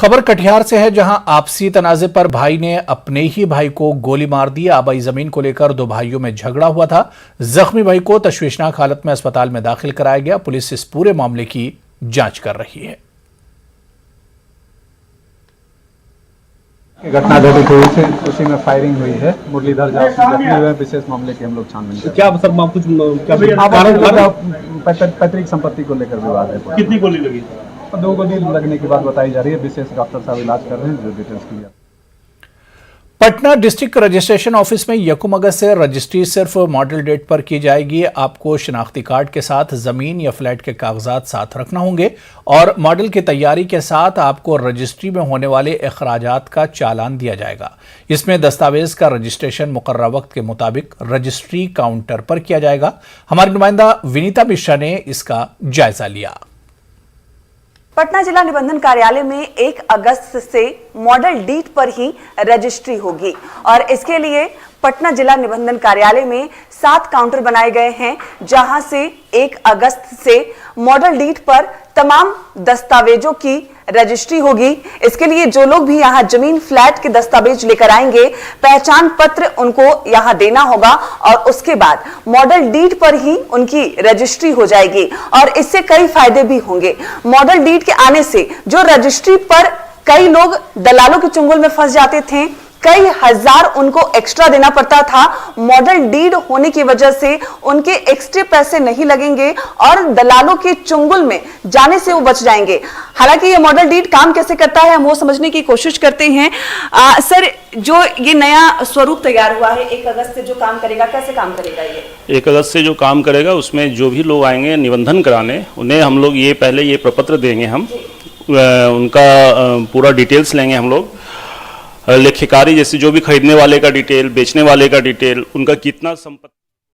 खबर कटिहार से है, जहां आपसी तनाजे पर भाई ने अपने ही भाई को गोली मार दी। आबाई जमीन को लेकर दो भाइयों में झगड़ा हुआ था। जख्मी भाई को तशवीशनाक हालत में अस्पताल में दाखिल कराया गया। पुलिस इस पूरे मामले की जांच कर रही है। घटना घटित हुई थी, उसी में फायरिंग हुई है। मुरलीधर जख्मी हुए। विशेष मामले की हम लोग छानबीन कर क्या सब कुछ पैतृक संपत्ति को लेकर विवाद है। कितनी गोली लगी? 2 गोली लगने की बात बताई जा रही है। विशेष डॉक्टर साहब इलाज कर रहे हैं, जो details clear. Patna district registration office में यकम अगस्त से रजिस्ट्री सिर्फ मॉडल डेट पर की जाएगी। आपको शनाख्ती कार्ड के साथ जमीन या फ्लैट के कागजात साथ रखना होंगे और मॉडल की तैयारी के साथ आपको रजिस्ट्री में होने वाले अखराजात का चालान दिया जाएगा। इसमें दस्तावेज का रजिस्ट्रेशन मुकर्रर वक्त के मुताबिक रजिस्ट्री काउंटर पर किया जाएगा। हमारी नुमाइंदा विनीता मिश्रा ने इसका जायजा लिया। पटना जिला निबंधन कार्यालय में 1 अगस्त से मॉडल डीड पर ही रजिस्ट्री होगी और इसके लिए पटना जिला निबंधन कार्यालय में 7 काउंटर बनाए गए हैं, जहां से 1 अगस्त से मॉडल डीड पर तमाम दस्तावेजों की रजिस्ट्री होगी। इसके लिए जो लोग भी यहां जमीन फ्लैट के दस्तावेज लेकर आएंगे, पहचान पत्र उनको यहां देना होगा और उसके बाद मॉडल डीड पर ही उनकी रजिस्ट्री हो जाएगी और इससे कई फायदे भी होंगे। मॉडल डीड के आने से जो रजिस्ट्री पर कई लोग दलालों के चुंगल में फंस जाते थे, कई हजार उनको एक्स्ट्रा देना पड़ता था। मॉडल डीड होने की वजह से उनके एक्स्ट्रा पैसे नहीं लगेंगे और दलालों के चुंगल में जाने से वो बच जाएंगे। हालांकि ये मॉडल डीड काम कैसे करता है, हम वो समझने की कोशिश करते हैं। सर, जो ये नया स्वरूप तैयार हुआ है 1 अगस्त से जो काम करेगा, कैसे काम करेगा ये? 1 अगस्त से जो काम करेगा, उसमें जो भी लोग आएंगे निबंधन कराने, उन्हें हम लोग ये पहले ये प्रपत्र देंगे। हम उनका पूरा डिटेल्स लेंगे। हम लोग लेखिकारी, जैसे जो भी खरीदने वाले का डिटेल, बेचने वाले का डिटेल, उनका कितना संपत्ति